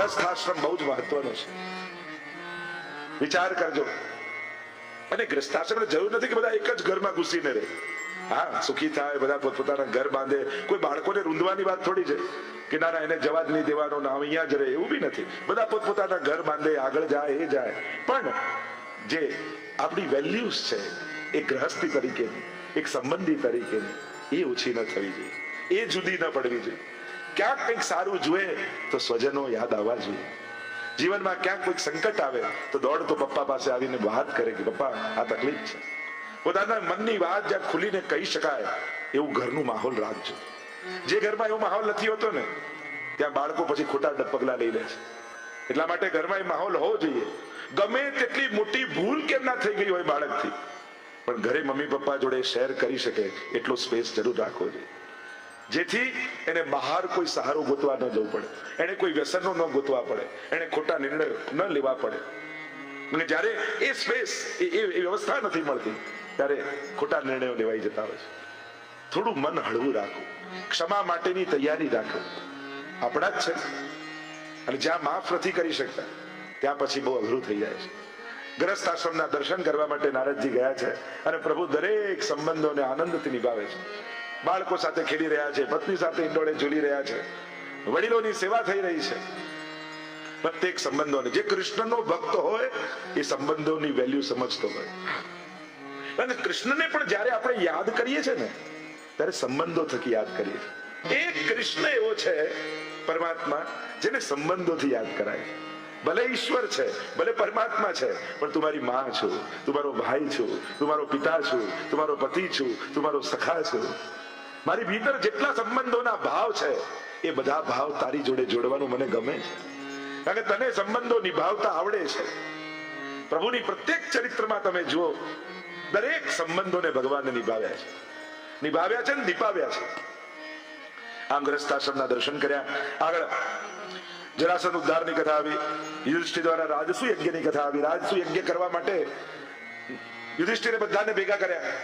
ગ્રસ્થાશ્રમ બહુ જ મહત્વનો છે. વિચાર કરજો. અને ગ્રસ્થાશ્રમ જરૂર નથી કે બધા એક જ ઘરમાં ઘૂસીને રહે. હા, સુખી થાય, બધા પોતપોતાના ઘર બાંધે. કોઈ બાળકોને રૂંધવાની વાત થોડી છે કે ના એને જવા જ નહીં દેવાનો, ના અહીંયા જ રહે, એવું બી નથી. બધા પોતપોતાના ઘર બાંધે, આગળ જાય, એ જાય. પણ જે આપણી વેલ્યુઝ છે એ ગ્રહસ્થી તરીકેની, એક સંબંધી તરીકેની, એ ઓછી ન થવી જોઈએ, એ જુદી ન પડવી જોઈએ. ક્યાંક કંઈક સારું જોઈએ તો સ્વજનો યાદ આવવા જોઈએ. જીવનમાં ક્યાંક કોઈક સંકટ આવે તો દોડતો પપ્પા પાસે આવીને વાત કરે કે પપ્પા આ તકલીફ છે. પોતાના મનની વાત જ્યાં ખુલીને કહી શકાય એવું ઘરનું માહોલ રાખજો. જે ઘરમાં એવો માહોલ નથી હોતો ને ત્યાં બાળકો પછી ખોટા પગલા લઈ લે છે. એટલા માટે ઘરમાં એ માહોલ હોવો જોઈએ. ગમે તેટલી મોટી ભૂલ કેમ ના થઈ ગઈ હોય બાળકથી, પણ ઘરે મમ્મી પપ્પા જોડે શેર કરી શકે એટલો સ્પેસ જરૂર રાખવો જોઈએ, જેથી એને બહાર કોઈ સહારો ગોતવા ન જવું પડે, એને કોઈ વ્યસનો ન ગોતવા પડે, એને ખોટા નિર્ણયો ન લેવા પડે. અને જ્યારે એ સ્પેસ એ વ્યવસ્થા નથી મળતી ત્યારે ખોટા નિર્ણયો લેવાઈ જતા હોય છે. થોડું મન હળવું રાખવું, ક્ષમા માટેની તૈયારી રાખો. આપણા જ છે અને જ્યાં માફ નથી કરી શકતા ત્યાં પછી બહુ અઘરું થઈ જાય છે. ગ્રસ્ત આશ્રમના દર્શન કરવા માટે નારદજી ગયા છે અને પ્રભુ દરેક સંબંધોને આનંદથી નિભાવે છે. બાળકો સાથે ખેલી રહ્યા છે, પત્ની સાથે ઈંડોળે ઝૂલી રહ્યા છે, વડીલોની સેવા થઈ રહી છે. પ્રત્યેક સંબંધોને, જે કૃષ્ણનો ભક્ત હોય એ સંબંધોની વેલ્યુ સમજતો હોય. અને કૃષ્ણને પણ જ્યારે આપણે યાદ કરીએ છીએ ને ત્યારે સંબંધો થકી યાદ કરીએ છીએ. એક કૃષ્ણ એવો છે પરમાત્મા જેને સંબંધોથી યાદ કરાય. ભલે ઈશ્વર છે, ભલે પરમાત્મા છે, પણ તું મારી માં છું, તું મારો ભાઈ છું, તું મારો પિતા છું, તું મારો પતિ છું, તું મારો સખા છું. મારી ભીતર જેટલા સંબંધોના ભાવ છે એ બધા ભાવ તારી જોડે જોડવાનું મને ગમે છે, કારણ કે તને સંબંધો નિભાવતા આવડે છે. પ્રભુની પ્રત્યેક ચરિત્રમાં તમે જુઓ, દરેક સંબંધોને ભગવાને નિભાવ્યા છે, નિભાવ્યા છે ને દીપાવ્યા છે. આમ ગ્રસ્તાશ્રમના દર્શન કર્યા. આગળ જરાસંઘ ઉદ્ધારની કથા આવી, યુધિષ્ઠિર દ્વારા રાજસુ યજ્ઞની કથા આવી. રાજસુ યજ્ઞ કરવા માટે યુધિષ્ઠિરે બધાને ભેગા કર્યા.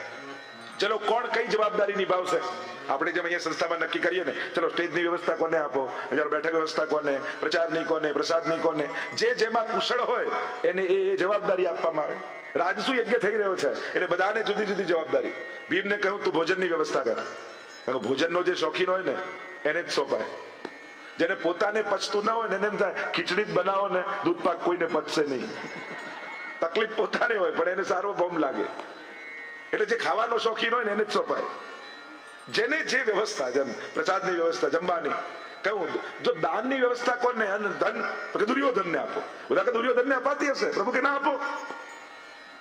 ચલો કોણ કઈ જવાબદારી નિભાવશે? આપણે જેમ અહીંયા સંસ્થામાં નક્કી કરીએ ને, ચલો સ્ટેજની વ્યવસ્થા કોને આપો, બેઠક વ્યવસ્થા કોને, પ્રચારની કોને, પ્રસાદની કોને, જે જેમાં કુશળ હોય એને એ જવાબદારી આપવામાં આવે. રાજસુ યજ્ઞ થઈ રહ્યો છે એટલે બધાને જુદી જુદી જવાબદારી. ભીમને કહ્યું તું ભોજનની વ્યવસ્થા કર, કારણ કે ભોજનનો જે શોખીન હોય ને એને જ સોંપાય. જેને પોતાને પચતું ના હોય ને એને એમ થાય ખીચડી જ બનાવો ને દૂધ પાક કોઈને પચશે નહીં. તકલીફ પોતાને હોય પણ એને સાર્વભૌમ લાગે, એટલે જે ખાવાનો શોખીન હોય ને એને જ સોંપાય. જેને જે વ્યવસ્થા, જેમ પ્રસાદની વ્યવસ્થા, જમવાની, કહ્યું જો દાનની વ્યવસ્થા કોને, ધન તો કે દુર્યોધનને આપો. બધા કે દુર્યોધનને અપાતી હશે, પ્રભુ કે ના આપો,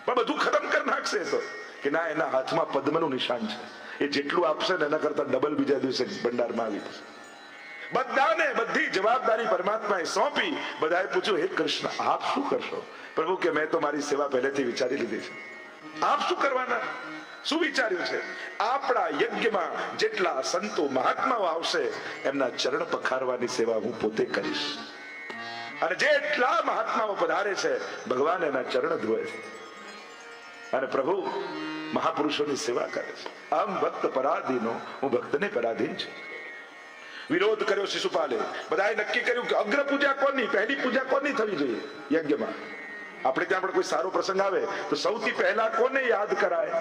પણ બધું ખતમ કરી નાખશે તો કે ના, એના હાથમાં પદ્મનું નિશાન છે, એ જેટલું આપશે ને એના કરતા ડબલ બીજા દિવસે ભંડારમાં આવી જશે. બધાને બધી જવાબદારી પરમાત્માએ સોંપી. બધાએ પૂછ્યું હે કૃષ્ણ આપ શું કરશો? પ્રભુ કે મેં તો મારી સેવા પહેલેથી વિચારી લીધી છે. આપ શું કરવાના? શું વિચાર્યું છે? આપણા યજ્ઞમાં જેટલા સંતો મહાત્માઓ આવશે એમના ચરણ પખારવાની સેવા હું પોતે કરીશ. અને જેટલા મહાત્માઓ પધારે છે ભગવાન એના ચરણ ધોવે છે અને પ્રભુ મહાપુરુષોની સેવા કરે છે. આમ ભક્ત પરાધીનો, હું ભક્તને પરાધીન છું. વિરોધ કર્યો શિશુપાલે. બધાએ નક્કી કર્યું કે અગ્ર પૂજા કોની, પહેલી પૂજા કોની થવી જોઈએ યજ્ઞમાં? આપણે ત્યાં પણ કોઈ સારો પ્રસંગ આવે તો સૌથી પહેલા કોને યાદ કરાય?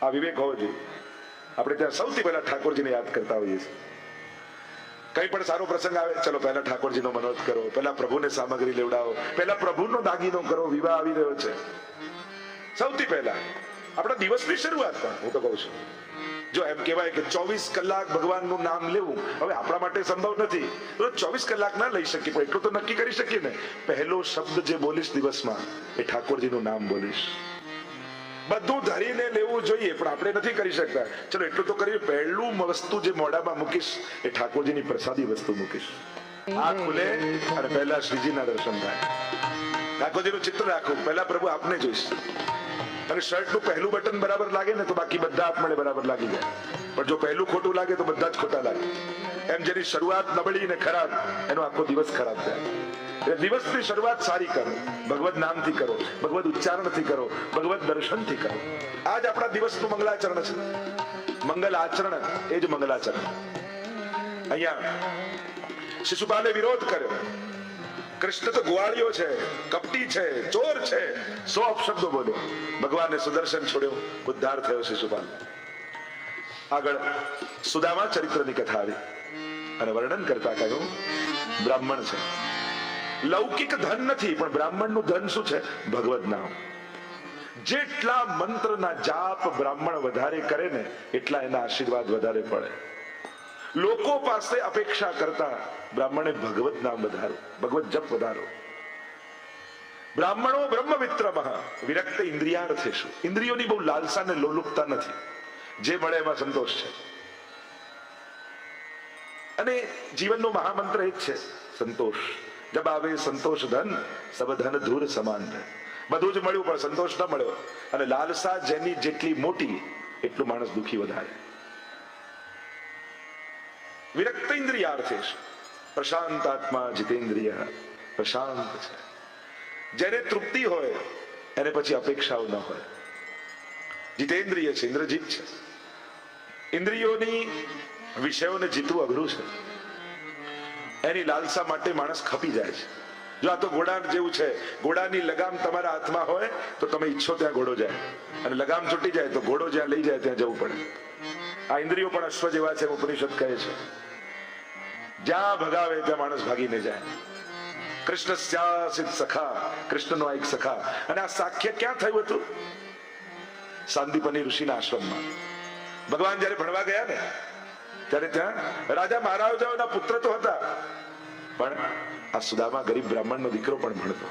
આ વિવેક હોવો જોઈએ. આપણે ત્યાં સૌથી પહેલા ઠાકોરજીને યાદ કરતા હોઈએ છીએ. કઈ પણ સારો પ્રસંગ આવે, ચલો પહેલા ઠાકોરજીનો મનોજ કરો, પહેલા પ્રભુને સામગ્રી લેવડાવો, પહેલા પ્રભુનો દાગીનો કરો. વિવાહ આવી રહ્યો છે, સૌથી પહેલા આપણા દિવસની શરૂઆત પણ. હું તો કહું છું, જો એમ કહેવાય કે 24 કલાક ભગવાનનું નામ લેવું હવે આપણા માટે સંભવ નથી, તો 24 કલાક ના લઈ શકીએ, પણ એટલું તો નક્કી કરી શકીએ ને, પહેલો શબ્દ જે બોલીશ દિવસમાં એ ઠાકોરજીનું નામ બોલીશ. બધું ધરીને લેવું જોઈએ પણ આપણે નથી કરી શકતા. ચલો એટલું તો કરીએ, પહેલું વસ્તુ જે મોઢામાં મૂકીશ એ ઠાકોરજીની પ્રસાદી વસ્તુ મૂકીશ. આ ખુલે અને પહેલા શ્રીજીના દર્શન થાય. ઠાકોરજીનું ચિત્ર રાખવું, પહેલા પ્રભુ આપને જોઈશ. અને શર્ટનું પહેલું બટન બરાબર લાગે ને તો બાકી બધા આપમેળે બરાબર લાગી જાય, પણ જો પહેલું ખોટું લાગે તો બધા જ ખોટા લાગે. એમ જેની શરૂઆત નબળી ને ખરાબ એનો આખો દિવસ ખરાબ થાય. એટલે દિવસની શરૂઆત સારી કરો, ભગવત નામથી કરો, ભગવત ઉચ્ચારણથી કરો, ભગવત દર્શનથી કરો. આજ આપણા દિવસનું મંગલાચરણ છે. મંગલ આચરણ એ જ મંગલાચરણ. અહીંયા શિશુપાલે વિરોધ કર્યો કૃષ્ણ તો ગુવાળિયો છે, કપટી છે, ચોર છે, 100 અપશબ્દો બોલ્યો. ભગવાને સુદર્શન છોડ્યો, ઉદ્ધાર થયો શિશુપાલ. આગળ સુદામા ચરિત્રની કથા આવી અને વર્ણન કરતા કહ્યું બ્રાહ્મણ છે, લૌકિક ધન નથી, પણ બ્રાહ્મણનું ધન શું છે? ભગવદ નામ. જેટલા મંત્રના જાપ બ્રાહ્મણ વધારે કરે ને એટલા એના આશીર્વાદ વધારે પડે. લોકો પાસે અપેક્ષા કરતા બ્રાહ્મણે ભગવત નામ વધારો, ભગવત જપ વધારો. બ્રાહ્મણો બ્રહ્મવિત્રમ વિરક્ત ઇન્દ્રિયાર્થેષુ. ઇન્દ્રિયોની બહુ લાલસા ને લોલુપતા નથી, જે મળે એમાં સંતોષ છે. અને જીવનનો મહામંત્ર એ જ છે સંતોષ. જબ આવે સંતોષ ધન સબ ધન ધૂર સમાન રહે. બધું જ મળ્યું પણ સંતોષ ન મળ્યો, અને લાલસા જેની જેટલી મોટી એટલું માણસ દુખી વધારે. વિરક્ત ઇન્દ્રિયાર્થેષ પ્રશાંત આત્મા જીતેન્દ્રિય. પ્રશાંત છે જેને તૃપ્તિ હોય એને પછી અપેક્ષાઓ ન હોય. જીતેન્દ્રિય છે, ઇન્દ્રજીત છે. ઇન્દ્રિયોની વિષયોને જીતવું અઘરું છે. એની લાલસા માટે માણસ ખપી જાય છે. જો આ તો ઘોડા જેવું છે, ઘોડાની લગામ તમારા હાથમાં હોય તો તમે ઈચ્છો ત્યાં ઘોડો જાય, અને લગામ છૂટી જાય તો ઘોડો જ્યાં લઈ જાય ત્યાં જવું પડે. આ ઇન્દ્રિયો પણ અશ્વ જેવા છે, ઉપનિષદ કહે છે. જ્યાં ભગાવે ત્યાં માણસ ભાગીને જાય. કૃષ્ણ સ્યાસિત સખા, કૃષ્ણનો એક સખા. અને આ સાખ્ય ક્યાં થયું હતું? સાંદીપની ઋષિના આશ્રમમાં. ભગવાન જયારે ભણવા ગયા ને ત્યારે ત્યાં રાજા મહારાજાઓના પુત્ર તો હતા, પણ આ સુદામા ગરીબ બ્રાહ્મણનો દીકરો પણ ભણતો.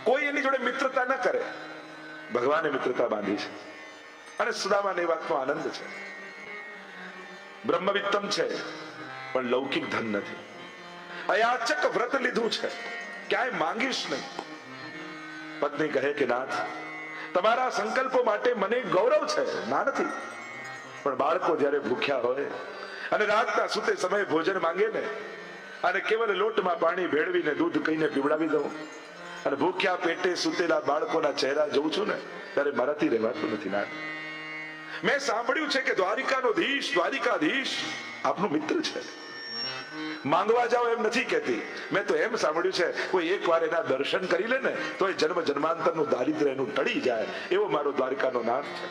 કોઈ એની જોડે મિત્રતા ન કરે, ભગવાને મિત્રતા બાંધી છે. અને સુદામાને એ વાતનો આનંદ છે. બ્રહ્મવિત્તમ છે પણ લૌકિક ધન નથી. અયાચક વ્રત લીધું છે, ક્યાંય માંગીશ નહીં. પત્ની કહે કે નાથ, તમારા સંકલ્પો માટે મને ગૌરવ છે, ના નથી, પણ બાળકો જયારે ભૂખ્યા હોય અને રાતના સુતે સમયે ભોજન માંગે ને, અને કેવલ લોટમાં પાણી ભેળવીને દૂધ કહીને પીવડાવી દઉં, અને ભૂખ્યા પેટે સુતેલા બાળકોના ચહેરા જોઉં છું ને ત્યારે મારાથી રહેવાતું નથી. નાથ, મેં સાંભળ્યું છે કે દ્વારિકાધીશ આપનો મિત્ર છે. માંગવા જાઓ એમ નથી કહેતી, મેં તો એમ સાંભળ્યું છે કોઈ એક વાર એના દર્શન કરી લે ને તો એ જન્મ જન્માંતરનું દારિદ્ર્ય એનું ટળી જાય, એવો મારો દ્વારિકાનો નાથ છે.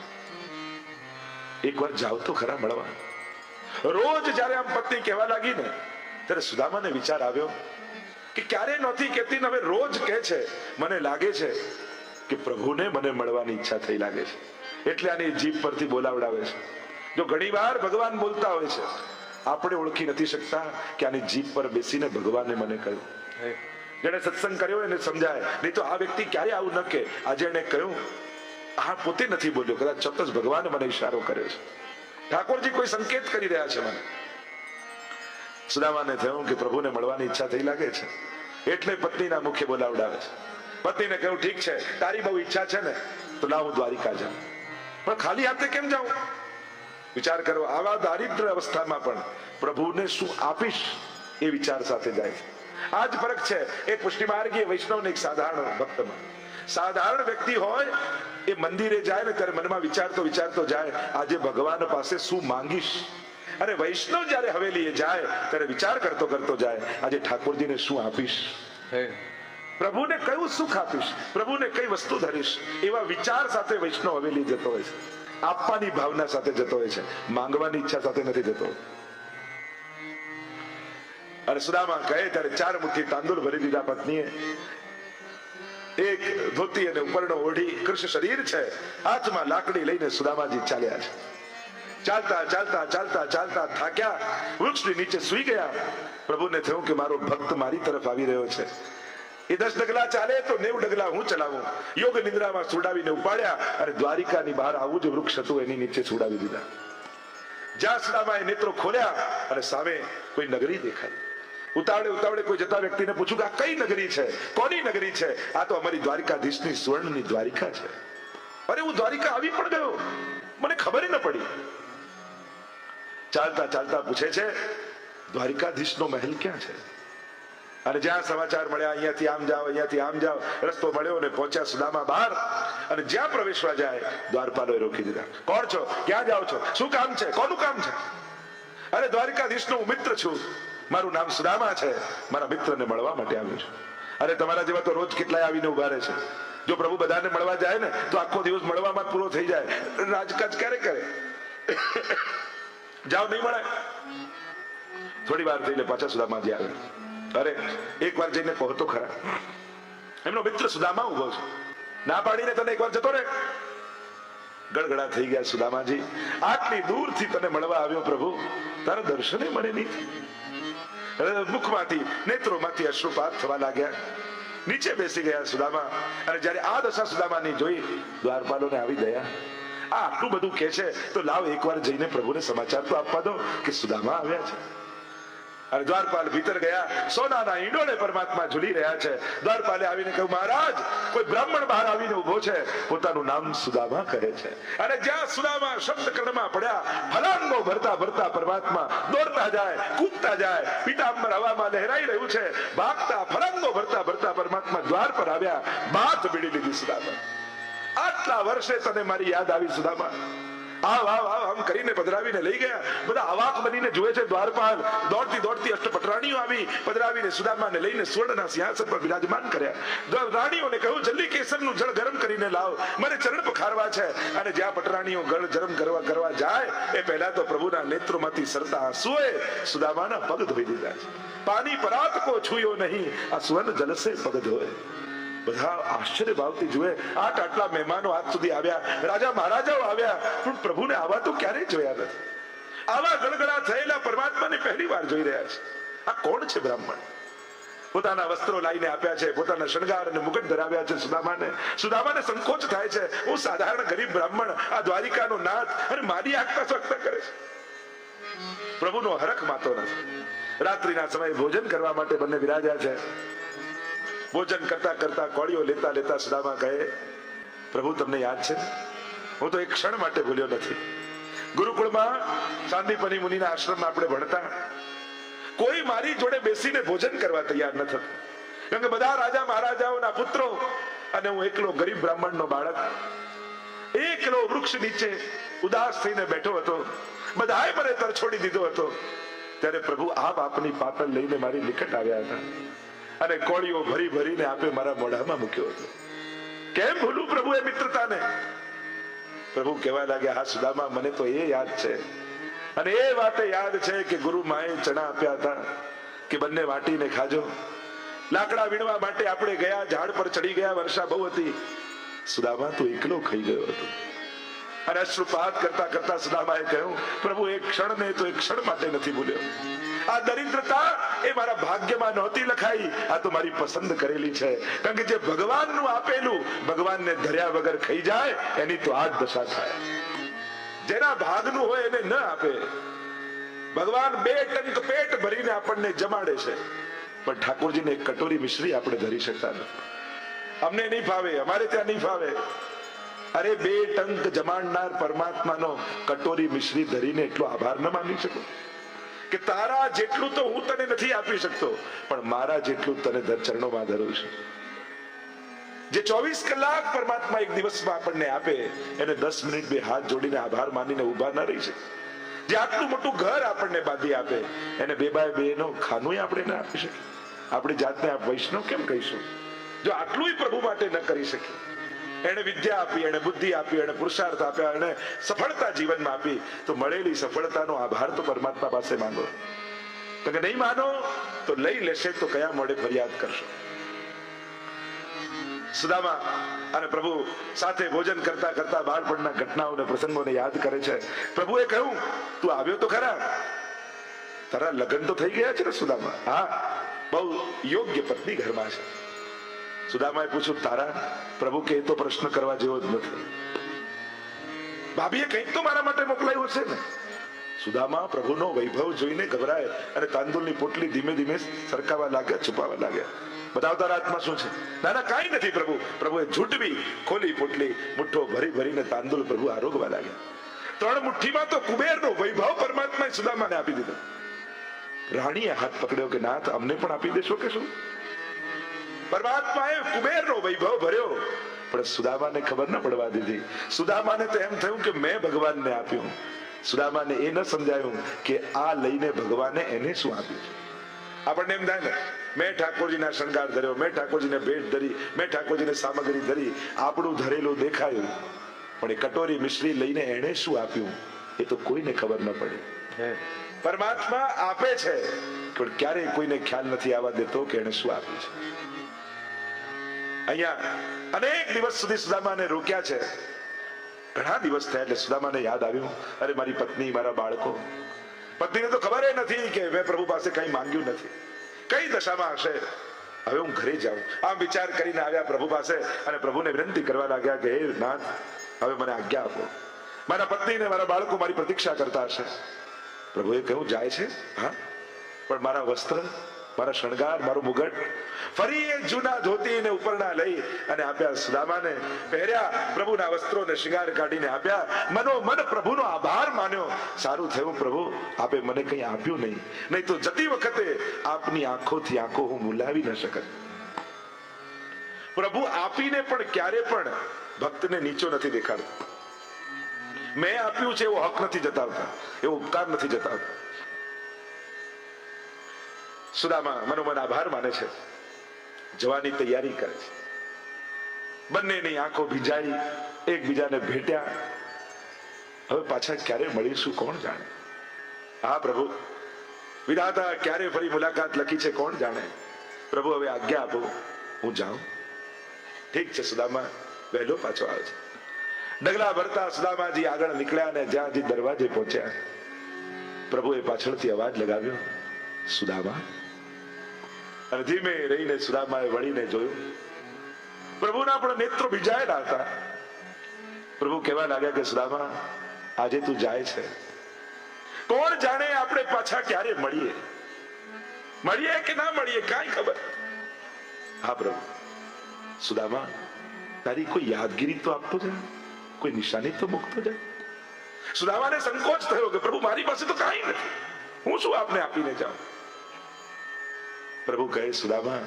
એક વાર જાઓ તો ખરા મળવા. રોજ જયારે આમ પત્ની કહેવા લાગી ને ત્યારે સુદામાને વિચાર આવ્યો કે ક્યારે નહોતી કહેતી ને હવે રોજ કહે છે. મને લાગે છે કે પ્રભુને મને મળવાની ઈચ્છા થઈ લાગે છે, એટલે આની જીભ પરથી બોલાવડાવે છે. જો ઘણી વાર ભગવાન બોલતા હોય છે, આપણે ઓળખી નથી શકતા કે આની જીભ પર બેસીને ભગવાને મને કહ્યું. જેને સત્સંગ કર્યો એને સમજાય, નહીં તો આ વ્યક્તિ ક્યારે આવું ન કે આજે એને કહ્યું. આ પોતે નથી બોલ્યો, કદાચ ચોક્કસ ભગવાને મને ઈશારો કર્યો છે. ઠાકોરજી કોઈ સંકેત કરી રહ્યા છે મને. સુદામાને થયું કે પ્રભુને મળવાની ઈચ્છા થઈ લાગે છે, એટલે પત્નીના મુખે બોલાવડાવે છે. પત્નીને કહ્યું ઠીક છે, તારી બહુ ઈચ્છા છે ને તો લાવ હું દ્વારિકા જાઉં, પણ ખાલી હાથે કેમ જાઉં? વિચાર કરો, આવા દારિદ્ર અવસ્થામાં પણ પ્રભુને શું આપીશ એ વિચાર સાથે જાય છે. આ જ ફરક છે એક પુષ્ટિમાર્ગીય વૈષ્ણવ ને એક સાધારણ ભક્તમાં. સાધારણ વ્યક્તિ હોય એ મંદિરે જાય ને ત્યારે મનમાં વિચારતો જાય આજે ભગવાન પાસે શું માંગીશ. અને વૈષ્ણવ જયારે હવેલીએ જાય ત્યારે વિચાર કરતો જાય આજે ઠાકોરજીને શું આપીશ, પ્રભુને કયું સુખ આપીશ, પ્રભુને કઈ વસ્તુ ધરીશ. એવા વિચાર સાથે વૈષ્ણવ હવેલી જતો હોય છે. આપવાની ભાવના સાથે જતો હોય છે, માંગવાની ઈચ્છા સાથે નથી જતો. અને સુદામા કહે ત્યારે 4 મુઠ્ઠી તાંદુલ ભરી દીધા પત્નીએ. એક ધોતી અને ઉપરનો ઓઢી, કૃષ્ણ શરીર છે, હાથમાં લાકડી લઈને સુદામાજી ચાલ્યા છે. ચાલતા થાક્યા, વૃક્ષની નીચે સૂઈ ગયા. પ્રભુને થયું કે મારો ભક્ત મારી તરફ આવી રહ્યો છે. એ 10 ડગલા ચાલે તો 90 ડગલા હું ચલાવું. યોગ નિદ્રામાં સુડાવીને ઉપાડ્યા અને દ્વારિકાની બહાર આવું જ વૃક્ષ હતું એની નીચે સુડાવી દીધા. જ્યાં સુદામાએ નેત્રો ખોલ્યા અને સામે કોઈ નગરી દેખાઈ. ઉતાવળે કોઈ જતા વ્યક્તિને પૂછ્યું કે આ કઈ નગરી છે, કોની નગરી છે? આ તો અમારી દ્વારિકાધીશની સ્વર્ણની દ્વારિકા છે. અરે હું દ્વારિકા આવી પણ ગયો, મને ખબર ન પડી. ચાલતા પૂછે છે દ્વારિકાધીશનો મહેલ ક્યાં છે? અને જ્યાં સમાચાર મળ્યા અહીંયાથી આમ જાઓ, રસ્તો મળ્યો અને પહોંચ્યા સુદામા બહાર. અને જ્યાં પ્રવેશવા જાય દ્વારપાલોએ રોકી દીધા. કોણ છો? ક્યાં જાઓ છો? શું કામ છે? કોનું કામ છે? અરે દ્વારિકાધીશનો હું મિત્ર છું. મારું નામ સુદામા છે, મારા મિત્રને મળવા માટે આવ્યો છું. અરે તમારા જેવા તો રોજ કેટલાય આવીને ઉભા રહે છે. જો પ્રભુ બધાને મળવા જાય ને તો આખો દિવસ મળવામાં પૂરો થઈ જાય. રાજકાજ ક્યારે કરે? જાઓ, નહીં મળે. થોડી વાર થઈને પાછા સુદામાજી આવે. અરે એકવાર જઈને કહો તો ખરા, એમનો મિત્ર સુદામા ઉભો છે, ના પાડીને તને એકવાર જતો રે. ગડગડા થઈ ગયા સુદામાજી, આટલી દૂરથી તને મળવા આવ્યો પ્રભુ, તારા દર્શને મળે નહીં. મુખમાંથી નેત્રોમાંથી અશ્રુપાત થવા લાગ્યા. નીચે બેસી ગયા સુદામા. અને જ્યારે આ દશા સુદામાની જોઈ, દ્વારપાલોને આવી દયા. આ આટલું બધું કે છે તો લાવ એકવાર જઈને પ્રભુને સમાચાર તો આપવા દો કે સુદામા આવ્યા છે. અને દ્વારપાલ ભીતર ગયા. સોનાના ઈંડોળે પરમાત્મા ઝૂલી રહ્યા છે. દ્વારપાલે આવીને કહ્યું, મહારાજ, કોઈ બ્રાહ્મણ બહાર આવીને ઉભો છે, પોતાનું નામ સુદામા કહે છે. અને જ્યાં સુદામા શબ્દ કર્ણમાં પડ્યા, ફલાંગો ભરતા ભરતા પરમાત્મા દોડતા જાય, કૂદતા જાય. પીતાંબર હવામાં લહેરાઈ રહ્યું છે. ભાગતા ફલાંગો ભરતા ભરતા પરમાત્મા દ્વાર પર આવ્યા. બાથ બીડી લીધી સુદામા. આટલા વર્ષે તને મારી યાદ આવી સુદામા. આવ આવ આવ આમ કરીને પધરાવીને લઈ ગયા. બધા અવાક બનીને જુએ છે. દ્વારપાલ દોડતી દોડતી અષ્ટપટરાણીઓ આવી, પધરાવીને સુદામાને લઈને સુવર્ણના સિંહાસન પર બિરાજમાન કર્યા. રાણીઓને કહ્યું, જલ્દી કેસરનું જળ ગરમ કરીને લાવ, મને ચરણ પખારવા છે. અને જ્યાં પટરાણીઓ ગળ ગરમ કરવા જાય એ પહેલા તો પ્રભુના નેત્રોમાંથી સરતા આંસુએ સુદામાના પગ ધોઈ દીધા છે. પાણી પરાત કો છુયો નહીં, આ સુવર્ણ જલ સે પગ ધોએ. બધા આશ્ચર્ય ભાવથી જુએ. આટલા મહેમાનો આજ સુધી આવ્યા, રાજા મહારાજાઓ આવ્યા, પણ પ્રભુને આવા તો ક્યારેય જોયા નથી. આવા ગળગળા થયેલા પરમાત્માને પહેલી વાર જોઈ રહ્યા છે. આ કોણ છે બ્રાહ્મણ? પોતાના વસ્ત્રો લાઈને આપ્યા છે, પોતાના શણગાર અને મુકટ ધરાવ્યા છે સુદામાને. સુદામાને સંકોચ થાય છે, હું સાધારણ ગરીબ બ્રાહ્મણ, આ દ્વારિકાનો નાથ, અને મારી આગતા સ્વાગતા કરે છે. પ્રભુનો હરખ માતો નથી. રાત્રિના સમયે ભોજન કરવા માટે બંને વિરાજ્યા છે. ભોજન કરતા કરતા કોળીઓ લેતા લેતા સુદામા કહે, પ્રભુ તમને યાદ છે? હું તો એક ક્ષણ માટે ભૂલ્યો નથી. ગુરુકુળમાં સાંદીપની મુનિના આશ્રમમાં આપણે ભણતા, કોઈ મારી જોડે બેસીને ભોજન કરવા તૈયાર ન થતું. કેમ કે બધા રાજા મહારાજાઓના પુત્રો અને હું એકલો ગરીબ બ્રાહ્મણનો બાળક, એકલો વૃક્ષ નીચે ઉદાસ થઈને બેઠો હતો. બધાએ મને તરછોડી દીધો હતો. ત્યારે પ્રભુ આપ આપની પાતળ લઈને મારી નિકટ આવ્યા હતા અને કોળીઓ ભરી ભરીને આપે મારા મોઢામાં મૂક્યો હતો. કેમ ભૂલું પ્રભુ એ મિત્રતાને? પ્રભુ કહેવા લાગ્યા, હા સુદામા, મને તો એ યાદ છે, અને એ વાતે યાદ છે કે ગુરુ માએ ચણા આપ્યા હતા કે બંને વાટીને ખાજો. લાકડા વીણવા માટે આપણે ગયા, ઝાડ પર ચડી ગયા, વર્ષા બહુ હતી. સુદામા તો એકલો ખાઈ ગયો હતો. અને અશ્રુપાત કરતા કરતા સુદામાએ કહ્યું, પ્રભુ એક ક્ષણ ને તો એક ક્ષણ માટે નથી ભૂલ્યો. આ દરિદ્રતા એ મારા ભાગ્યમાં નહોતી લખાઈ, આ તો મારી પસંદ કરેલી છે. કારણ કે જે ભગવાનનું આપેલું ભગવાનને ધર્યા વગર ખાઈ જાય, એની તો આ જ દશા થાય. જેના ભાગનું હોય એને ન આપે. ભગવાન 2 ટંક પેટ ભરીને આપણને જમાડે છે, પણ ઠાકોરજીને એક કટોરી મિશ્રી આપણે ધરી શકતા નથી. અમને નહીં ફાવે, અમારે ત્યાં નહીં ફાવે. અરે 2 ટંક જમાડનાર પરમાત્માનો કટોરી મિશ્રી ધરીને એટલો આભાર ન માની શકો કે તારા જેટલું તો હું તને નથી આપી શકતો, પણ મારા જેટલું તને ચરણોમાં ધરું છું. જે 24 કલાક પરમાત્મા એક દિવસમાં આપણને આપે, એને 10 મિનિટ 2 હાથ જોડીને આભાર માનીને ઉભા ન રહી શકે. જે આટલું મોટું ઘર આપણને બાંધી આપે, એને 2x2 નો ખાનું આપણે ના આપી શકીએ. આપણી જાતને આપ વૈષ્ણવ કેમ કહીશું જો આટલું પ્રભુ માટે ન કરી શકીએ? એને વિદ્યા આપી, એને બુદ્ધિ આપી, એને પુરુષાર્થ આપ્યા, એને સફળતા જીવનમાં આપી, તો મળેલી સફળતાનો આભાર તો પરમાત્મા પાસે માંગો. તો કે નહીં માનો તો લઈ લેશે તો કયા મોડે ફરિયાદ કરશો? સુદામા અને પ્રભુ સાથે ભોજન કરતા કરતા બાળપણના ઘટનાઓને પ્રસંગોને યાદ કરે છે. પ્રભુએ કહ્યું, તું આવ્યો તો ખરા, તારા લગ્ન તો થઈ ગયા છે ને સુદામા? હા, બહુ યોગ્ય પત્ની ઘરમાં છે. સુદામાએ પૂછ્યું, તારા? પ્રભુ કે તો પ્રશ્ન કરવા જેવો જ નથી. ભાભીએ કંઈક તો મારા માટે મોકલાયું હશે ને? સુદામા પ્રભુનો વૈભવ જોઈને ગભરાય અને તાંદુલની પોટલી ધીમે ધીમે સરકાવા લાગ્યા, છુપાવા લાગ્યા. બતાવતા રાતમાં શું છે? ના ના, કાંઈ નથી પ્રભુ. પ્રભુએ ઝૂંટવી ખોલી પોટલી, મુઠ્ઠો ભરી ભરીને તાંદુલ પ્રભુ આરોગવા લાગ્યા. 3 મુઠ્ઠીમાં તો કુબેરનો વૈભવ પરમાત્માએ સુદામાને આપી દીધો. રાણીએ હાથ પકડ્યો કે નાથ, અમને પણ આપી દેશો કે શું? પરમાત્માએ કુબેરનો વૈભવ ભર્યો, પણ સુદામાને ખબર ન પડવા દીધી. સુદામાને તો એમ થયું કે મેં ભગવાનને આપ્યું. સુદામાને એ ન સમજાયું કે આ લઈને ભગવાને એને શું આપ્યું. આપણને એમ થાય ને, મેં ઠાકોરજીના શણગાર ધર્યો, મેં ઠાકોરજીને ભેટ ધરી, મેં ઠાકોરજીને સામગ્રી ધરી, આપણું ધરેલું દેખાયું, પણ એ કટોરી મિશ્રી લઈને એને શું આપ્યું એ તો કોઈને ખબર ન પડે. પરમાત્મા આપે છે પણ ક્યારેય કોઈને ખ્યાલ નથી આવવા દેતો કે એને શું આપ્યું છે. અહીંયા અનેક દિવસ સુધી સુદામાને રોક્યા છે. ઘણા દિવસ થયા એટલે સુદામાને યાદ આવ્યું, અરે મારી પત્ની, મારા બાળકો. પત્નીને તો ખબર નથી કે મેં પ્રભુ પાસે કઈ માંગ્યું નથી, કઈ દશામાં હશે. હવે હું ઘરે જાઉં, આમ વિચાર કરીને આવ્યા પ્રભુ પાસે અને પ્રભુને વિનંતી કરવા લાગ્યા કે હે નાથ, હવે મને આજ્ઞા આપો. મારા પત્ની ને મારા બાળકો મારી પ્રતીક્ષા કરતા હશે. પ્રભુએ કહ્યું જાય છે, હા, પણ મારા વસ્ત્ર, મારા શણગાર, મારું મુગટ ફરી એ જૂના ધોતી ને ઉપરના લઈ અને આપ્યા. સુદામાને પહેર્યા, પ્રભુના વસ્ત્રોને શિંગાર કાઢીને આપ્યા. મનોમન પ્રભુનો આભાર માન્યો. સારું થયું પ્રભુ, આપે મને કંઈ આપ્યું નહીં, નહીં તો જતી વખતે આપની આંખોથી આંખો હું મુલાવી ન શકત. પ્રભુ આપીને પણ ક્યારે પણ ભક્તને નીચો નથી દેખાડતો. મેં આપ્યું છે એવો હક નથી જતાવતા, એવો ઉપકાર નથી જતાવતા. સુદામા મનોમન આભાર માને છે, જવાની તૈયારી કરે છે. બંનેની આંખો ભીંજાઈ, એકબીજાને ભેટ્યા. હવે પાછા ક્યારે મળીશું કોણ જાણે. હા પ્રભુ, વિધાતા ક્યારે ફરી મુલાકાત લખી છે કોણ જાણે. પ્રભુ હવે આજ્ઞા આપો, હું જાઉં. ઠીક છે સુદામા, વહેલો પાછો આવે છે. ડગલા ભરતા સુદામાજી આગળ નીકળ્યા અને જ્યાં દરવાજે પહોંચ્યા, પ્રભુએ પાછળથી અવાજ લગાવ્યો, સુદામા. અને ધીમે રહીને સુદામાએ વળીને જોયું. પ્રભુના પણ નેત્રો ભીંજાયેલા હતા. પ્રભુ કહેવા લાગ્યા કે સુદામા, આજે તું જાય છે, કોણ જાણે આપણે પાછા ક્યારે મળીએ, મળીએ કે ના મળીએ કાંઈ ખબર. હા પ્રભુ. સુદામા, તારી કોઈ યાદગીરી તો આપતો જાય, કોઈ નિશાની તો મૂકતો જાય. સુદામાને સંકોચ થયો કે પ્રભુ મારી પાસે તો કાંઈ નથી, હું શું આપને આપીને જાઉં. પ્રભુ કહે, સુદામા,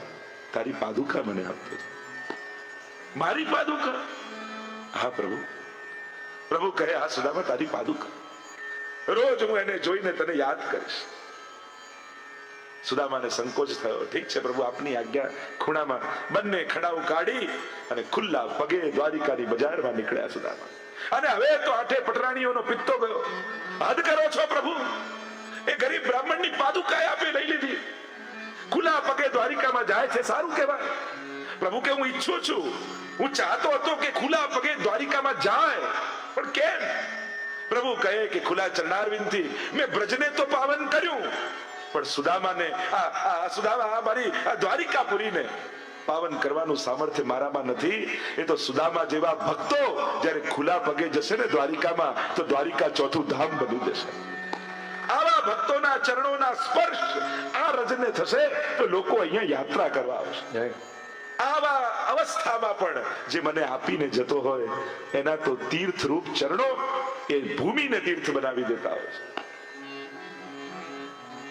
તારી પાદુકા મને આપતો. મારી પાદુકા? હા પ્રભુ. પ્રભુ કહે, હા સુદામા, તારી પાદુકા. રોજ હું એને જોઈને તને યાદ કરીશ. સુદામાને સંકોચ થયો. ઠીક છે પ્રભુ, આપની આજ્ઞા. ખૂણામાં બંને ખડાઓ કાઢી અને ખુલ્લા પગે દ્વારિકાની બજારમાં નીકળ્યા સુદામા. અને હવે તો આઠે પટરાણીઓનો પિત્તો ગયો. હદ કરો છો પ્રભુ, એ ગરીબ બ્રાહ્મણની પાદુકા આપે લઈ લીધી. ખુલ્લા પગે દ્વારિકામાં જાય છે, સારું કહેવાય. પ્રભુ કે હું ઈચ્છું છું, હું ચાહતો હતો કે ખુલ્લા પગે દ્વારિકામાં જાય, પણ કેમ? પ્રભુ કહે કે ખુલ્લા ચરણારવિંદથી મેં બ્રજને તો પાવન કર્યું, પણ સુદામાને સુદામા મારી દ્વારિકાપુરીને પાવન કરવાનું સામર્થ્ય મારામાં નથી. એ તો સુદામા જેવા ભક્તો જ્યારે ખુલ્લા પગે જશે ને દ્વારિકામાં, તો દ્વારિકા ચોથું ધામ બની જશે. આવા ભક્તોના ચરણોના સ્પર્શ આ રજને થશે તો લોકો અહીંયા યાત્રા કરવા આવશે. આવા અવસ્થામાં પણ જે મને આપીને જતો હોય, એના તો તીર્થ રૂપ ચરણો એ ભૂમિને તીર્થ બનાવી દેતા હોય છે.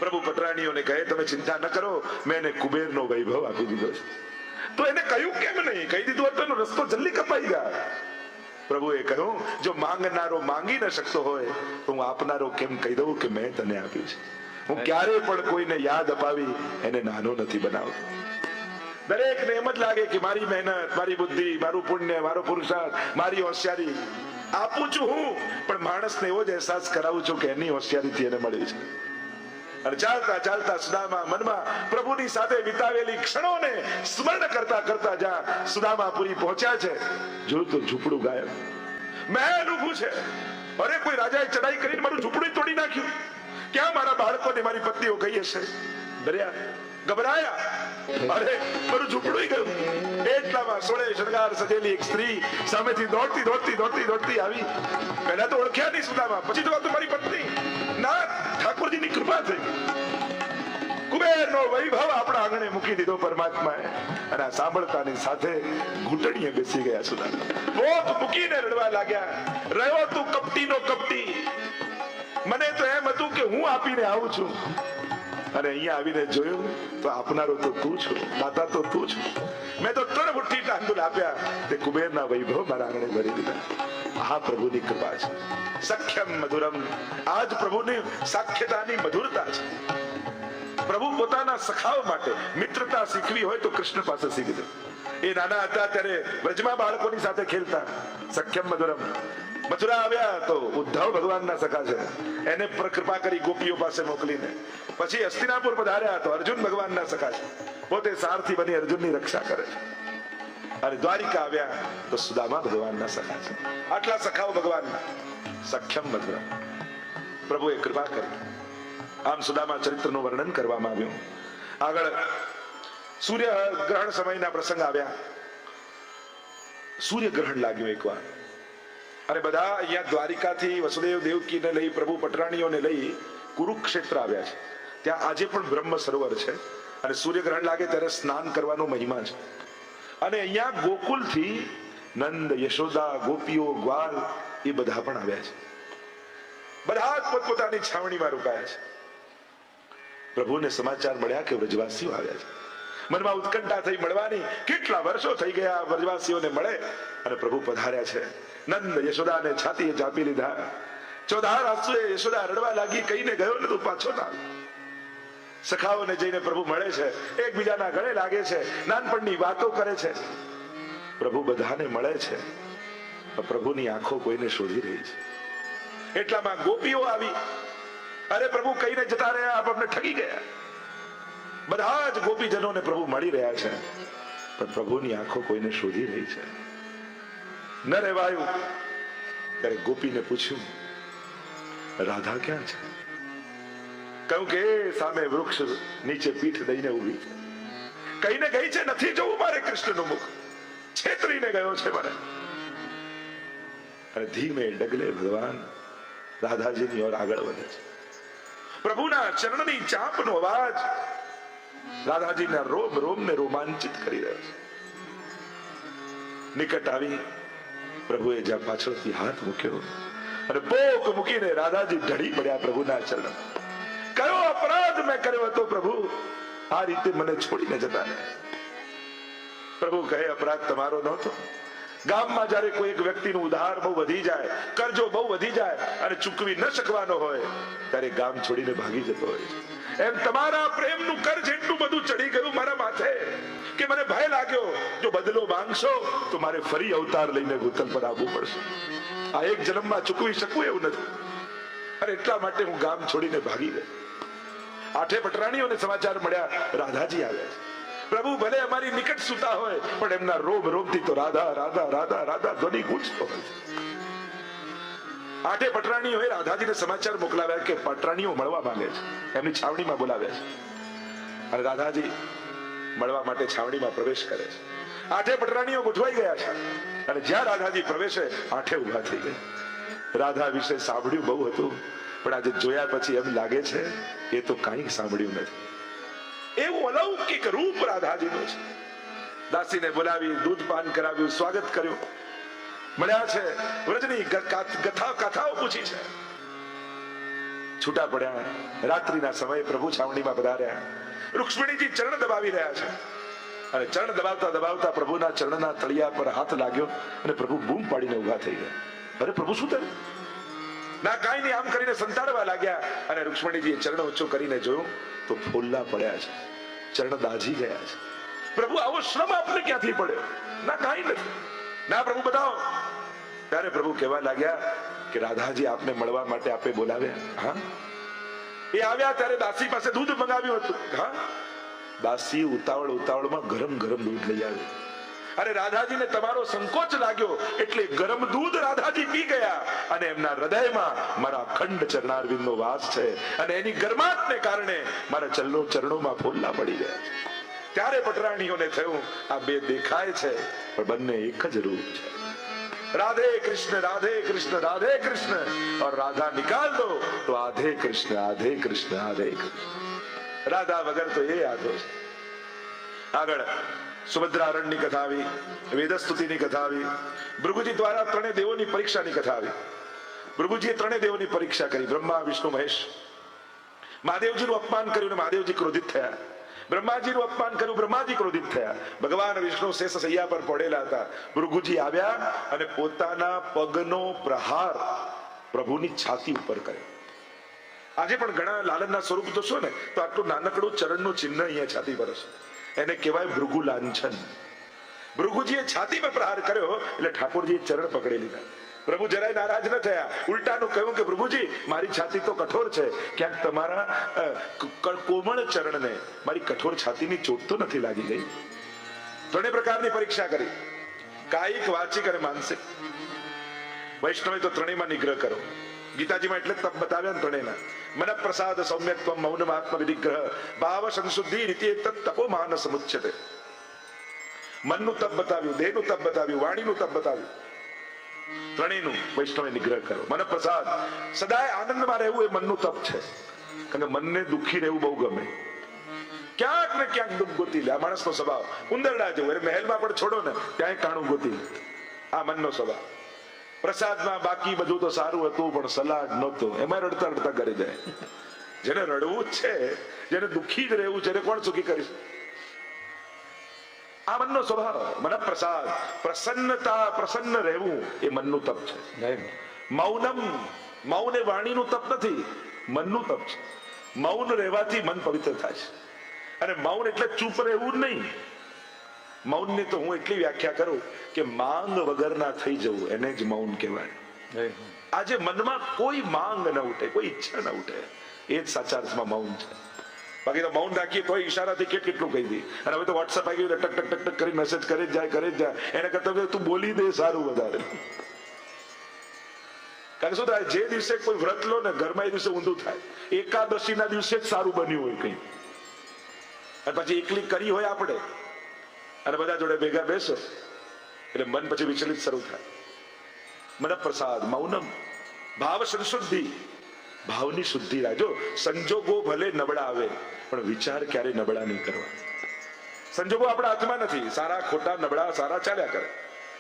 પ્રભુ પટરાણીઓને કહે, તમે ચિંતા ન કરો, મેં એને કુબેરનો વૈભવ આપી દીધો છે. તો એને કહ્યું કેમ નહીં? કહી દીધું હતો એનો રસ્તો જલ્દી કપાઈ જાય. પ્રભુએ કહ્યું, જો માંગનારો માંગી ન શકતો હોય તો હું આપનારો કેમ કહી દઉં કે મેં તને આપ્યું છે. હું ક્યારે પણ કોઈને યાદ અપાવી એને નાનો નથી બનાવતો. દરેકને એમ જ લાગે કે મારી મહેનત, મારી બુદ્ધિ, મારું પુણ્ય, મારો પુરુષાર્થ, મારી હોશિયારી આપું છું હું, પણ માણસને એવો જ અહેસાસ કરાવું છું કે એની હોશિયારીથી એને મળ્યું છે. અને ચાલતા ચાલતા સુદામા મનમાં પ્રભુની સાથે વિતાવેલી ક્ષણોને સ્મરણ કરતા કરતા જ્યાં સુદામાપુરી પહોંચ્યા છે, જોયું તો ઝૂંપડું ગાયબ. મહેલ ઊભું છે. અરે કોઈ રાજાએ ચડાઈ કરીને મારું ઝૂંપડું તોડી નાખ્યું. ક્યાં મારા બાળકોને મારી પત્નીઓ ગઈ હશે? ડર્યા, ગભરાયા. અરે મારું ઝૂંપડું ગયું. એટલામાં સોળે શણગાર સજેલી એક સ્ત્રી સામેથી દોડતી દોડતી દોડતી દોડતી આવી. પહેલા તો ઓળખ્યા નહીં સુદામા, પછી તો મારી પત્ની. ના, ઠાકોરજીની કૃપા થઈ. કુબેરનો વૈભવ આપણા આંગણે મૂકી દીધો પરમાત્માએ. અને આ સાંભળતાની સાથે ઘૂંટણીએ બેસી ગયા સુદામા. પોત મૂકીને રડવા લાગ્યા. રહ્યો તું કપટીનો કપટી. મને તો એમ હતું કે હું આપીને આવું છું, અને અહીંયા આવીને જોયું તો આપનારો તો તું છું, દાતા તો તું છું. મેં તો 3 મુઠ્ઠી તાંદુલ આપ્યા, તે કુબેરના વૈભવ મારા આંગણે ભરી દીધા. આ પ્રભુની કૃપા છે. સખ્યમ મધુરમ, આજ પ્રભુની સાખ્યતાની મધુરતા છે. પ્રભુ પોતાના સખાઓ માટે મિત્રતા શીખવી હોય તો કૃષ્ણ પાસે શીખજો. એ નાના હતા ત્યારે વ્રજમાં બાળકોની સાથે ખેલતા. સખ્યમ મધુરમ. મથુરા આવ્યા તો ઉદ્ધવ ભગવાનના સખા છે, એને કૃપા કરી ગોપીઓ પાસે મોકલીને. પછી હસ્તિનાપુર પધાર્યા તો અર્જુન ભગવાનના સખા છે, પોતે સારથી બની અર્જુનની રક્ષા કરે છે. અને દ્વારિકા આવ્યા તો સુદામા ભગવાનના સખા છે. આટલા સખાઓ ભગવાનના. સખ્યમ મધુરમ. પ્રભુએ કૃપા કરી. આમ સુદામા ચરિત્રનું વર્ણન કરવામાં આવ્યું. આગળ સૂર્ય ગ્રહણ સમયના પ્રસંગ આવ્યા. સૂર્ય ગ્રહણ લાગ્યું એકવાર, અને બધા અહીંયા દ્વારિકાથી વસુદેવ દેવકીને લઈ પ્રભુ પટરાણીઓને લઈ કુરુક્ષેત્ર આવ્યા છે. ત્યાં આજે પણ બ્રહ્મ સરોવર છે, અને સૂર્યગ્રહણ લાગે ત્યારે સ્નાન કરવાનો મહિમા છે. અને અહીંયા ગોકુલથી નંદ, યશોદા, ગોપીઓ, ગ્વાલ એ બધા પણ આવ્યા છે. બધા જ પોતપોતાની છાવણીમાં રોકાયા છે. પ્રભુને સમાચાર મળ્યા કે વ્રજવાસીઓ આવ્યા છે. મનમાં ઉત્કંઠા થઈ મળવાની. કેટલા વર્ષો થઈ ગયા વ્રજવાસીઓને મળે, અને પ્રભુ પધાર્યા છે. નંદ યશોદાને છાતીએ ચાપી લીધા. ચોધાર આંસુએ યશોદા રડવા લાગી. કહીને ગયો ને તું પાછો ના. સખાઓને જઈને પ્રભુ મળે છે, એકબીજાના ગળે લાગે છે, નાનપણની વાતો કરે છે. પ્રભુ બધાને મળે છે. પ્રભુની આંખો કોઈને શોધી રહી છે. એટલામાં ગોપીઓ આવી. અરે પ્રભુ કહીને જતા રહ્યા, આપ અમને ઠગી ગયા. બધા જ ગોપીજનોને પ્રભુ મળી રહ્યા છે, પણ પ્રભુની આંખો કોઈને શોધી રહી છે. ન રહેવાયું ત્યારે ગોપીને પૂછ્યું, રાધા ક્યાં છે? કહ્યું કે સામે વૃક્ષ નીચે પીઠ દઈને ઉભી છે. કહીને ગઈ છે નથી જોવું મારે કૃષ્ણનું મુખ, છેતરીને ગયો છે મને. અને ધીમે ડગલે ભગવાન રાધાજીની ઓર આગળ વધે છે. પ્રભુના ચરણની ચાંપનો અવાજ રાધાજીના રોમ રોમને રોમાંચિત કરી રહ્યો છે. નિકટ આવી પ્રભુએ જ્યાં પાછળથી હાથ મૂક્યો અને પોક મૂકીને રાધાજી ઢળી પડ્યા પ્રભુના ચરણ. કયો અપરાધ મેં કર્યો હતો પ્રભુ, આ રીતે મને છોડીને જતા રહ્યા? પ્રભુ કહે, અપરાધ તમારો નહોતો. ગામમાં જયારે કોઈ એક વ્યક્તિનું ઉધાર બહુ વધી જાય, કરજો બહુ વધી જાય અને ચૂકવી ન શકવાનો હોય, ત્યારે ગામ છોડીને ભાગી જતો હોય છે. એમ તમારા પ્રેમનું કર્જ એટલું બધું ચડી ગયું મારા માથે કે મને ભય લાગ્યો, જો બદલો માંગશો તો મારે ફરી અવતાર લઈને ભૂતલ પર આવવું પડશે. આ એક જન્મમાં ચૂકવી શકું એવું નથી, અને એટલા માટે હું ગામ છોડીને ભાગી ગયો. આઠે પટરાણીઓને સમાચાર મળ્યા, રાધાજી આવ્યા છે. પ્રભુ ભલે અમારી નિકટ સુતા હોય, પણ એમના રોમ રોમથી તો રાધા રાધા રાધા રાધા ધ્વનિ ગૂંજતો હોય. આઠે પટરાણીઓએ રાધાજીને સમાચાર મોકલાવ્યા કે પટરાણીઓ મળવા માંગે છે, એમની છાવણીમાં બોલાવ્યા છે. અને રાધાજી મળવા માટે છાવણીમાં પ્રવેશ કરે છે. આઠે પટરાણીઓ ગોઠવાઈ ગયા છે, અને જ્યાં રાધાજી પ્રવેશે આઠે ઉભા થઈ ગયા. રાધા વિશે સાંભળ્યું બહુ હતું, પણ આજે જોયા પછી એમ લાગે છે એ તો કંઈ સાંભળ્યું નથી. એવું અલૌકિક રૂપ રાધાજીનું છે. દાસીને બોલાવી દૂધ પાન કરાવ્યું, સ્વાગત કર્યું. મળ્યા છે, વ્રજની કથાઓ પૂછી છે. છૂટા પડ્યા. રાત્રિના સમયે પ્રભુ છાવણીમાં પધાર્યા. રૂક્ષ્મણીજી ચરણ દબાવી રહ્યા છે, અને ચરણ દબાવતા દબાવતા પ્રભુના ચરણના તળિયા પર હાથ લાગ્યો અને પ્રભુ બૂમ પાડીને ઉભા થઈ ગયા. અરે પ્રભુ શું થયું? ના કાંઈ નહીં, આમ કરીને સંતાડવા લાગ્યા. અને રૂક્ષ્મણીજીએ ચરણ ઊંચો કરીને જોયું તો ફોલ્લા પડ્યા છે, ચરણ દાઝી ગયા છે. પ્રભુ આવો શ્રમ આપને ક્યાંથી પડ્યો? ના કાંઈ નથી. ના પ્રભુ બતાવો. ત્યારે પ્રભુ કહેવા લાગ્યા કે રાધાજી આપને મળવા માટે આપે બોલાવ્યા. હા, એ આવ્યા ત્યારે દાસી પાસે દૂધ મંગાવ્યું હતું. હા, દાસી ઉતાવળમાં ગરમ ગરમ દૂધ લઈ આવી. અરે રાધાજીને તમારો સંકોચ લાગ્યો એટલે ગરમ દૂધ રાધાજી પી ગયા, અને એમના હૃદયમાં મારા અખંડ ચરણારવિંદનો વાસ છે, અને એની ગરમાટને કારણે મારા ચરણોમાં ફોલ્લા પડી ગયા છે. ત્યારે પટરાણીઓને થયું આ બે દેખાય છે પણ બંને એક જ રૂપ છે. राधे कृष्ण राधे कृष्ण राधे कृष्ण, और राधा निकाल दो तो आधे कृष्ण आधे कृष्ण आधे कृष्ण. राधा वगर तो ये आधो છે. આગળ સુભદ્રા રણની કથા આવી, વેદસ્તુતિની કથા આવી, ભૃગુજી દ્વારા ત્રણેય દેવોની પરીક્ષાની કથા આવી. ભૃગુજીએ ત્રણેય દેવોની પરીક્ષા કરી, બ્રહ્મા વિષ્ણુ મહેશ. મહાદેવજીનું અપમાન કર્યું ને મહાદેવજી ક્રોધિત થયા. બ્રહ્માજીનું અપમાન કર્યું, બ્રહ્માજી ક્રોધિત થયા. ભગવાન વિષ્ણુ શેષ શૈયા પર પડેલા હતા. ભૃગુજી આવ્યા અને પોતાના પગનો પ્રહાર પ્રભુની છાતી ઉપર કર્યો. આજે પણ ઘણા લાલનના સ્વરૂપ જોશો ને તો આટલું નાનકડું ચરણનું ચિહ્ન અહીંયા છાતી પર હશે. એને કહેવાય ભૃગુ લાંછન. ભૃગુજીએ છાતી પર પ્રહાર કર્યો એટલે ઠાકોરજીએ ચરણ પકડી લીધા. પ્રભુ જરાય નારાજ ન થયા, ઉલટાનું કહ્યું કે પ્રભુજી મારી છાતી તો કઠોર છે, ક્યાંક તમારા કોમળ ચરણને મારી કઠોર છાતીની ચોટ તો નથી લાગી ગઈ? ત્રણેય પ્રકારની પરીક્ષા કરી, કાયિક, વાચિક અને માનસિક. વૈષ્ણવે તો ત્રણેયમાં નિગ્રહ કરો. ગીતાજીમાં એટલે તપ બતાવ્યા ને ત્રણેયના. મન પ્રસાદ સૌમ્યત્વ મૌનમ આત્મ વિનિગ્રહ ભાવ સંશુદ્ધિ રીતિ તપો માનસ મુચ્યતે. મનનું તપ બતાવ્યું, દેહનું તપ બતાવ્યું, વાણીનું તપ બતાવ્યું. ત્રણેયનું વૈષ્ણવે નિગ્રહ કરો. મન પ્રસાદ, સદાય આનંદમાં રહેવું એ મનનું તપ છે. કારણ કે મનને દુઃખી રહેવું બહુ ગમે. ક્યાંક ને ક્યાંક દુઃખ ગોતી લે. આ માણસનો સ્વભાવ. ઉંદરડા જેવું, એટલે મહેલમાં પણ છોડો ને ત્યાં કાણું ગોતી લે. આ મનનો સ્વભાવ. પ્રસાદમાં બાકી બધું તો સારું હતું પણ સલાડ નહોતો, એમાં રડતા રડતા કરી જાય. જેને રડવું જ છે, જેને દુઃખી જ રહેવું છે, એને કોણ સુખી કરીશ? આ મનનો સ્વભાવ. મન પ્રસાદ, પ્રસન્નતા, પ્રસન્ન રહેવું એ મનનું તપ છે. મૌનમ, મૌન એ વાણીનું તપ નથી, મનનું તપ છે. મૌન રહેવાથી મન પવિત્ર થાય છે. અને મૌન એટલે ચૂપ રહેવું જ નહીં. મૌનની તો હું એટલી વ્યાખ્યા કરું કે માંગ વગરના થઈ જવું, એને જ મૌન કહેવાય. આજે મનમાં કોઈ માંગ ન ઉઠે, કોઈ ઈચ્છા ન ઉઠે, એ જ સાચા અર્થમાં મૌન છે. બાકી તો મૌન રાખીએ તો ઈશારાથી કેટલું કહી દે. અને હવે તો વોટ્સઅપ આવી ગયું, ટક ટક ટક ટક કરી મેસેજ કરે જ જાય. એને કરતા તું બોલી દે સારું વધારે. કારણ કે શું થાય, જે દિવસે કોઈ વ્રત લો ને ઘરમાં એ દિવસે ઊંધું થાય. એકાદશીના દિવસે જ સારું બન્યું હોય કઈ, અને પછી એકલી કરી હોય આપણે અને બધા જોડે ભેગા બેસો એટલે મન પછી વિચલિત શરૂ થાય. મન પ્રસાદ, મૌનમ, ભાવ સંશુદ્ધિ, ભાવની શુદ્ધિ રાખજો. સંજોગો ભલે નબળા આવે પણ વિચાર ક્યારે નબળા નહીં કરવા. સંજોગો આપણા હાથમાં નથી, સારા ખોટા નબળા સારા ચાલ્યા કરે,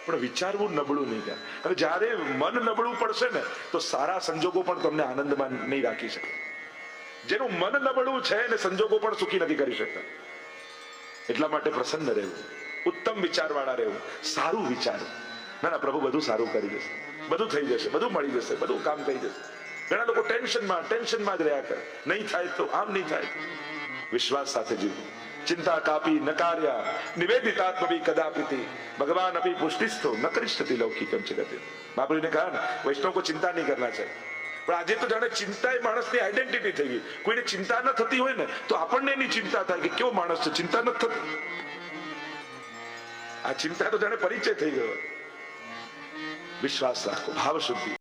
પણ વિચારવું નબળું નહીં કરે. અને જ્યારે મન નબળું પડશે ને તો સારા સંજોગો પણ તમને આનંદમાં નહીં રાખી શકે. જેનું મન નબળું છે ને સંજોગો પણ સુખી નથી કરી શકતા. એટલા માટે પ્રસન્ન રહેવું, ઉત્તમ વિચાર વાળા રહેવું, સારું વિચારવું. ના પ્રભુ બધું સારું કરી દેશે, બધું થઈ જશે, બધું મળી જશે, બધું કામ થઈ જશે. ઘણા લોકો ટેન્શનમાં જ રહ્યા કરે. નહીં થાય તો આમ નહીં થાય. વિશ્વાસ સાથે જીવવું. ચિંતા કાપી નકાર્યા નિવેદિતાત્મભી કદાપિતિ ભગવાન અભી પુષ્ટિસ્થો ન કરિષ્યતિ લૌકિકમ જગતે. બાપુજીને કહા ને વૈષ્ણવ કો ચિંતા નહીં કરના છે. પણ આજે તો જાણે ચિંતા એ માણસની આઈડેન્ટિટી થઈ ગઈ. કોઈને ચિંતા ન થતી હોય ને તો આપણને એની ચિંતા થાય કે કેવો માણસ છે, ચિંતા ન થતી. આ ચિંતા તો જાણે પરિચય થઈ ગયો. વિશ્વાસ રાખો, ભાવ શુદ્ધિ.